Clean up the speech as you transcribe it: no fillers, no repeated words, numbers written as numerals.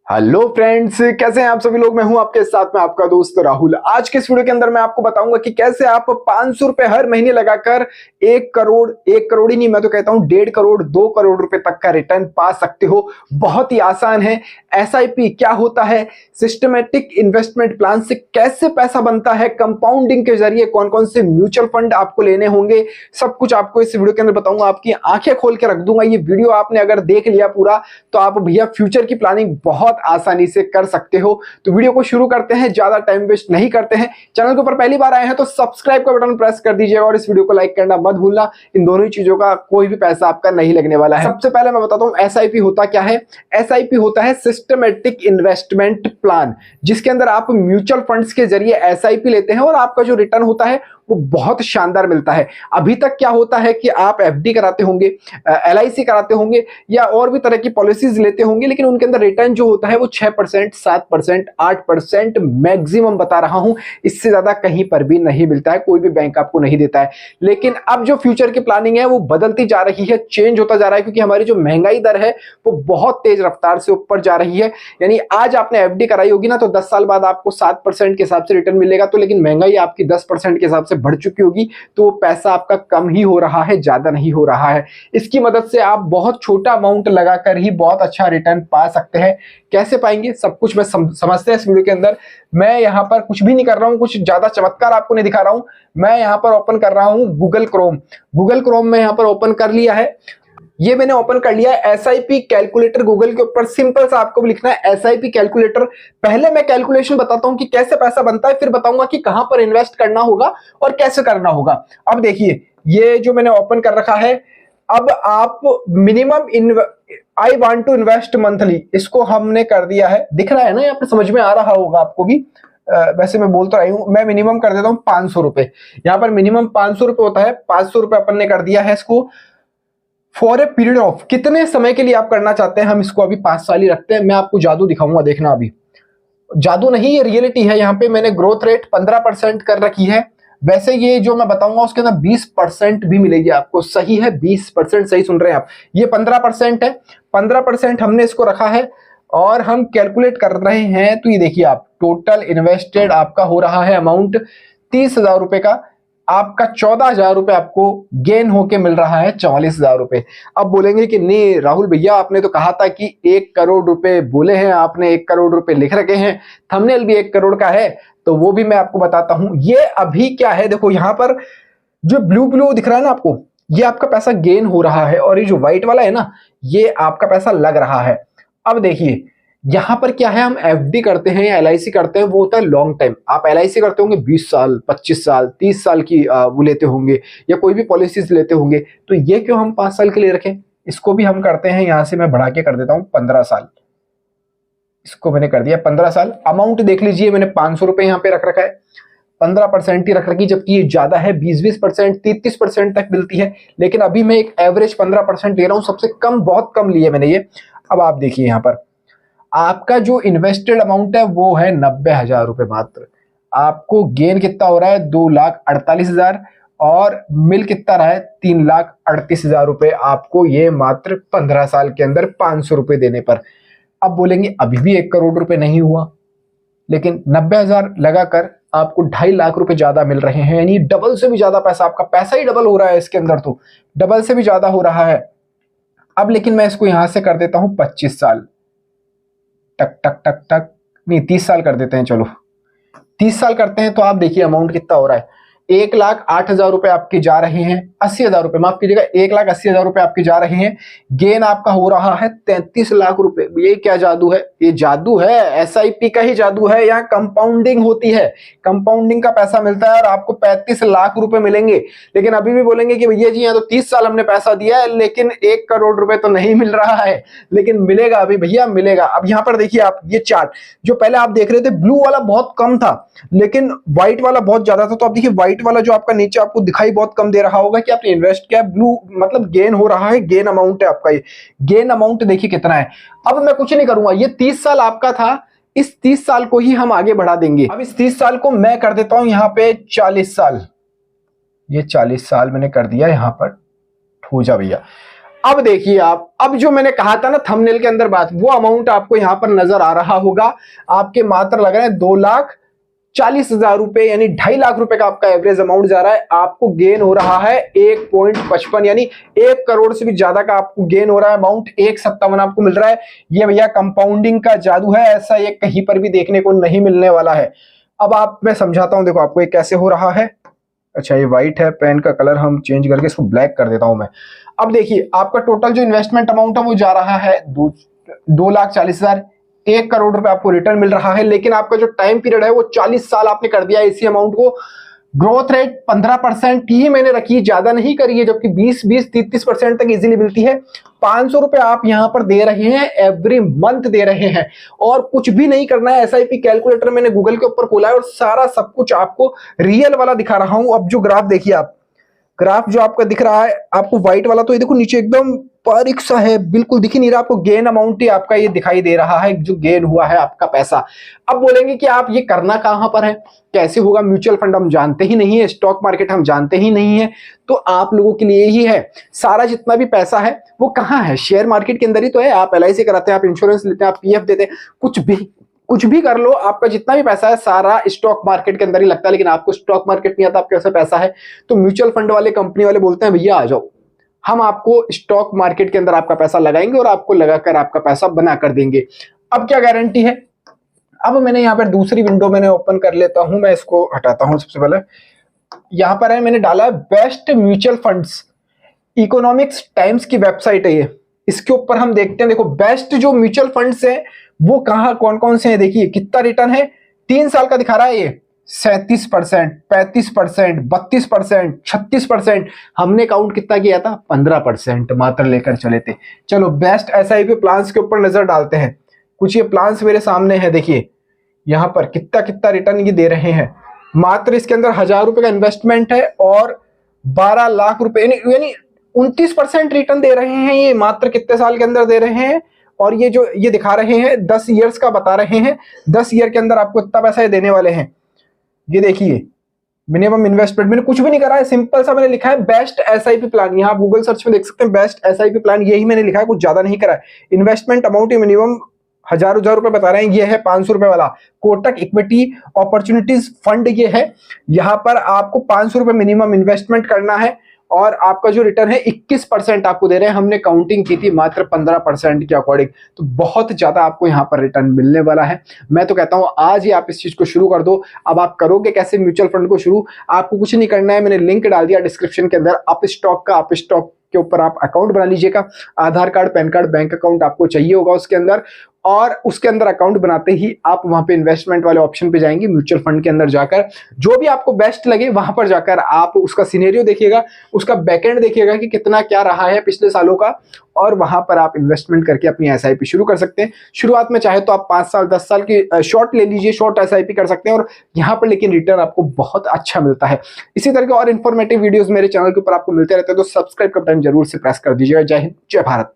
Hello friends, कैसे हैं आप सभी लोग। मैं हूं आपके साथ में आपका दोस्त राहुल। आज के इस वीडियो के अंदर मैं आपको बताऊंगा कि कैसे आप 500 रुपए हर महीने लगाकर 1 करोड़ ही नहीं, मैं तो कहता हूं 1.5 करोड़ 2 करोड़ रुपए तक का रिटर्न पा सकते हो। बहुत ही आसान है। एसआईपी क्या होता है, सिस्टमेटिक इन्वेस्टमेंट प्लान से कैसे पैसा बनता है, कंपाउंडिंग के जरिए कौन कौन से म्यूचुअल फंड आपको लेने होंगे, सब कुछ आपको इस वीडियो के अंदर बताऊंगा। आपकी आंखें खोल के रख दूंगा। ये वीडियो आपने अगर देख लिया पूरा तो आप भैया फ्यूचर की प्लानिंग बहुत आसानी से कर सकते हो। तो वीडियो को शुरू करते हैं, ज्यादा टाइम वेस्ट नहीं करते हैं। चैनल के ऊपर पहली बार आए हैं तो सब्सक्राइब का बटन प्रेस कर दीजिएगा और इस वीडियो को लाइक करना मत भूलना। इन दोनों ही चीजों का कोई भी पैसा आपका नहीं लगने वाला है। सबसे पहले मैं बताता हूं एसआईपी होता क्या है। एसआईपी होता है सिस्टमेटिक इन्वेस्टमेंट प्लान, जिसके अंदर आप म्यूचुअल फंड्स के जरिए एसआईपी लेते हैं और आपका जो रिटर्न होता है वो बहुत शानदार मिलता है। अभी तक क्या होता है कि आप एफडी कराते होंगे, एलआईसी कराते होंगे या और भी तरह की पॉलिसीज लेते होंगे, लेकिन उनके अंदर रिटर्न जो होता है वो 6%, 7%, 8% मैक्सिमम बता रहा हूं। इससे ज्यादा कहीं पर भी नहीं मिलता है, कोई भी बैंक आपको नहीं देता है। लेकिन अब जो फ्यूचर की प्लानिंग है वो बदलती जा रही है, चेंज होता जा रहा है, क्योंकि हमारी जो महंगाई दर है वो बहुत तेज रफ्तार से ऊपर जा रही है। यानी आज आपने एफडी कराई होगी ना तो 10 साल बाद आपको 7% के हिसाब से रिटर्न मिलेगा, तो लेकिन महंगाई आपकी 10% के हिसाब से बढ़ चुकी होगी, तो वो पैसा आपका कम ही हो रहा है, ज्यादा नहीं हो रहा है। इसकी मदद से आप बहुत छोटा अमाउंट लगाकर ही बहुत अच्छा रिटर्न पा सकते हैं। कैसे पाएंगे सब कुछ मैं समझते हैं इस वीडियो के अंदर। मैं यहां पर कुछ भी नहीं कर रहा हूं, कुछ ज्यादा चमत्कार आपको नहीं दिखा रहा हूं। मैं यहां पर ओपन कर रहा हूं गूगल क्रोम। गूगल क्रोम में यहां पर ओपन कर लिया है। ये मैंने ओपन कर लिया है एसआईपी कैलकुलेटर। गूगल के ऊपर सिंपल सा आपको भी लिखना है एसआईपी कैलकुलेटर। पहले मैं कैलकुलेशन बताता हूं कि कैसे पैसा बनता है, फिर बताऊंगा कि कहां पर इन्वेस्ट करना होगा और कैसे करना होगा। अब देखिए, ये जो मैंने ओपन कर रखा है, अब आप minimum I want to invest monthly, इसको हमने कर दिया है। दिख रहा है ना, यहाँ पर समझ में आ रहा होगा आपको भी। वैसे मैं बोल तो रही हूं, मैं मिनिमम कर देता हूं 500 रुपए। यहाँ पर मिनिमम 500 रुपए होता है। 500 रुपए अपन ने कर दिया है इसको। फॉर ए पीरियड ऑफ, कितने समय के लिए आप करना चाहते हैं, हम इसको अभी 5 साल ही रखते हैं। मैं आपको जादू दिखाऊंगा, देखना। अभी जादू नहीं, ये रियलिटी है। यहाँ पे मैंने ग्रोथ रेट 15% कर रखी है। वैसे ये जो मैं बताऊंगा उसके अंदर 20% भी मिलेगी आपको। सही है, 20% सही सुन रहे हैं आप। ये 15% है, 15% हमने इसको रखा है और हम कैलकुलेट कर रहे हैं। तो ये देखिए, आप टोटल इन्वेस्टेड आपका हो रहा है अमाउंट 30,000 रुपए का। आपका 14,000 रुपए आपको गेन होके मिल रहा है 44,000 रुपए। अब बोलेंगे कि नहीं राहुल भैया, आपने तो कहा था कि 1 करोड़ रुपए बोले हैं आपने, 1 करोड़ रुपए लिख रखे हैं, थंबनेल भी 1 करोड़ का है, तो वो भी मैं आपको बताता हूं। ये अभी क्या है, देखो यहां पर जो ब्लू ब्लू दिख रहा है ना आपको, ये आपका पैसा गेन हो रहा है और ये जो व्हाइट वाला है ना, ये आपका पैसा लग रहा है। अब देखिए यहां पर क्या है, हम एफडी करते हैं या एलआईसी करते हैं, वो होता है लॉन्ग टाइम। आप एलआईसी करते होंगे 20 साल, 25 साल, 30 साल की वो लेते होंगे, या कोई भी पॉलिसीज लेते होंगे। तो ये क्यों हम 5 साल के लिए रखें, इसको भी हम करते हैं। यहां से मैं बढ़ा के कर देता हूं 15 साल। इसको मैंने कर दिया 15 साल। अमाउंट देख लीजिए, मैंने 500 रुपए यहाँ पे रख रखा है। 15% ही रख रखी, जबकि ये ज्यादा है, 20-20%, 33% तक मिलती है। लेकिन अभी मैं एक एवरेज 15% ले रहा हूं, सबसे कम, बहुत कम लिए मैंने ये। अब आप देखिए यहाँ पर आपका जो इन्वेस्टेड अमाउंट है वो है 90,000 रुपए मात्र। आपको गेन कितना हो रहा है, 2,48,000, और मिल कितना रहा है, 3,38,000 रुपए आपको, ये मात्र 15 साल के अंदर 500 रुपए देने पर। अब बोलेंगे अभी भी 1 करोड़ रुपए नहीं हुआ, लेकिन 90,000 लगाकर आपको 2.5 लाख रुपए ज्यादा मिल रहे हैं। यानी डबल से भी ज्यादा पैसा, आपका पैसा ही डबल हो रहा है इसके अंदर, तो डबल से भी ज्यादा हो रहा है। अब लेकिन मैं इसको यहां से कर देता हूं 25 साल। टक टक टक टक, नहीं 30 साल कर देते हैं, चलो 30 साल करते हैं। तो आप देखिए अमाउंट कितना हो रहा है, 1,08,000 रुपए आपके जा रहे हैं, 80,000 रुपए, माफ कीजिएगा, 1,80,000 रुपए आपके जा रहे हैं। गेन आपका हो रहा है 33 लाख रुपए। ये क्या जादू है, ये जादू है, एसआईपी का ही जादू है। यहाँ कंपाउंडिंग होती है, कंपाउंडिंग का पैसा मिलता है और आपको 35 लाख रुपए मिलेंगे। लेकिन अभी भी बोलेंगे कि भैया जी यहाँ तो 30 साल हमने पैसा दिया है, लेकिन 1 करोड़ रुपए तो नहीं मिल रहा है। लेकिन मिलेगा अभी भैया, मिलेगा। अब यहाँ पर देखिए आप, ये चार्ट जो पहले आप देख रहे थे, ब्लू वाला बहुत कम था लेकिन व्हाइट वाला बहुत ज्यादा था। तो आप देखिए व्हाइट वाला जो आपका नीचे आपको दिखाई बहुत कम दे रहा होगा कि आपने इन्वेस्ट किया है, ब्लू मतलब गेन हो रहा है, गेन अमाउंट है आपका। ये गेन अमाउंट देखिए कितना है। अब मैं कुछ नहीं करूंगा, ये 30 साल आपका था, इस 30 साल को ही हम आगे बढ़ा देंगे। अब इस 30 साल को मैं कर देता हूं यहां पे 40 साल। ये 40 साल मैंने कर दिया यहां पर, हो जा भैया। अब देखिए आप, अब जो मैंने कहा था ना थंबनेल के अंदर बात, वो अमाउंट आपको यहां पर नजर आ रहा होगा। आपके मात्र लग रहे हैं 2,40,000 रुपए, यानी 2.5 लाख रुपए का आपका एवरेज अमाउंट जा रहा है। आपको गेन हो रहा है 1.55, यानी 1 करोड़ से भी ज्यादा का आपको गेन हो रहा है अमाउंट। 1,57 आपको मिल रहा है। ये भैया कंपाउंडिंग का जादू है, ऐसा ये कहीं पर भी देखने को नहीं मिलने वाला है। अब आप, मैं समझाता हूं, देखो आपको ये कैसे हो रहा है। अच्छा ये व्हाइट है, पेन का कलर हम चेंज करके इसको ब्लैक कर देता हूं मैं। अब देखिए आपका टोटल जो इन्वेस्टमेंट अमाउंट है वो जा रहा है 2,40,000। 1 करोड़ रुपए आपको रिटर्न मिल रहा है, लेकिन आपका जो टाइम पीरियड है वो 40 साल आपने कर दिया है इसी अमाउंट को। ग्रोथ रेट 15% ही मैंने रखी है, ज्यादा नहीं करी है, जबकि 20-30% तक इजीली मिलती है। 500 रुपए आप यहां पर दे रहे हैं, एवरी मंथ दे रहे हैं, और कुछ भी नहीं करना है। एसआईपी कैलकुलेटर मैंने गूगल के ऊपर खोला है और सारा सब कुछ आपको रियल वाला दिखा रहा हूं। अब जो ग्राफ देखिए आप, ग्राफ जो आपका दिख रहा है आपको व्हाइट वाला, तो ये देखो नीचे एकदम बारीक सा है, बिल्कुल दिख ही नहीं रहा आपको। गेन अमाउंट ही आपका ये दिखाई दे रहा है, जो गेन हुआ है आपका पैसा। अब बोलेंगे कि आप ये करना कहां पर है, कैसे होगा? म्यूचुअल फंड हम जानते ही नहीं है, स्टॉक मार्केट हम जानते ही नहीं है, तो आप लोगों के लिए ही है। सारा जितना भी पैसा है वो कहां है? शेयर मार्केट के अंदर ही तो है। आप LIC कराते हैं, आप इंश्योरेंस लेते हैं, आप PF देते हैं, कुछ भी कर लो, आपका जितना भी पैसा है सारा स्टॉक मार्केट के अंदर ही लगता है। लेकिन आपको स्टॉक मार्केट नहीं आता, आपके पास पैसा है, तो म्यूचुअल फंड वाले, कंपनी वाले बोलते हैं भैया आ जाओ, हम आपको स्टॉक मार्केट के अंदर आपका पैसा लगाएंगे और आपको लगाकर आपका पैसा बना कर देंगे। अब क्या गारंटी है? अब मैंने यहाँ पर दूसरी विंडो मैंने ओपन कर लेता हूं, मैं इसको हटाता हूं। सबसे पहले यहाँ पर है, मैंने डाला है best mutual funds, economics times की वेबसाइट है ये। इसके ऊपर हम देखते हैं, देखो बेस्ट जो म्यूचुअल फंड्स हैं वो कहां कौन कौन से हैं। देखिए कितना रिटर्न है, 3 साल का दिखा रहा है ये 37%, 35%, 32%, 36%। हमने काउंट कितना किया था? 15% मात्र लेकर चले थे। चलो बेस्ट SIP प्लान्स के ऊपर नजर डालते हैं। कुछ ये प्लान्स मेरे सामने है, देखिए यहां पर कितना कितना रिटर्न ये दे रहे हैं। मात्र इसके अंदर 1,000 रुपए का इन्वेस्टमेंट है और 12 लाख रुपए, यानी 29% रिटर्न दे रहे हैं। ये मात्र कितने साल के अंदर दे रहे हैं? और ये जो ये दिखा रहे हैं 10 ईयर्स का बता रहे हैं, 10 ईयर के अंदर आपको इतना पैसा ये देने वाले हैं। ये देखिए मिनिमम इन्वेस्टमेंट मैंने कुछ भी नहीं करा है, सिंपल सा मैंने लिखा है बेस्ट SIP प्लान। यहाँ गूगल सर्च में देख सकते हैं बेस्ट SIP प्लान, यही मैंने लिखा है, कुछ ज्यादा नहीं करा है। इन्वेस्टमेंट अमाउंट मिनिमम 1,000 रुपए बता रहे हैं। ये है 500 रुपए वाला कोटक इक्विटी अपॉर्चुनिटीज फंड, ये है। यहाँ पर आपको 500 रुपए मिनिमम इन्वेस्टमेंट करना है और आपका जो रिटर्न है 21% आपको दे रहे हैं। हमने काउंटिंग की थी मात्र 15% के अकॉर्डिंग, तो बहुत ज्यादा आपको यहाँ पर रिटर्न मिलने वाला है। मैं तो कहता हूँ आज ही आप इस चीज को शुरू कर दो। अब आप करोगे कैसे म्यूचुअल फंड को शुरू? आपको कुछ नहीं करना है, मैंने लिंक डाल दिया डिस्क्रिप्शन के अंदर। आप स्टॉक के ऊपर आप अकाउंट बना लीजिएगा। Aadhaar card, PAN card, bank account आपको चाहिए होगा उसके अंदर, और उसके अंदर अकाउंट बनाते ही आप वहां पे इन्वेस्टमेंट वाले ऑप्शन पे जाएंगे। म्यूचुअल फंड के अंदर जाकर जो भी आपको बेस्ट लगे वहां पर जाकर आप उसका सिनेरियो देखिएगा, उसका बैकएंड देखिएगा कि कितना क्या रहा है पिछले सालों का, और वहां पर आप इन्वेस्टमेंट करके अपनी SIP शुरू कर सकते हैं। शुरुआत में चाहे तो आप 5 साल 10 साल की शॉर्ट ले लीजिए, शॉर्ट SIP कर सकते हैं, और यहाँ पर लेकिन रिटर्न आपको बहुत अच्छा मिलता है। इसी तरह के और इन्फॉर्मेटिव वीडियोस मेरे चैनल के ऊपर आपको मिलते रहते हैं, तो सब्सक्राइब का बटन जरूर से प्रेस कर दीजिएगा। जय हिंद, जय भारत।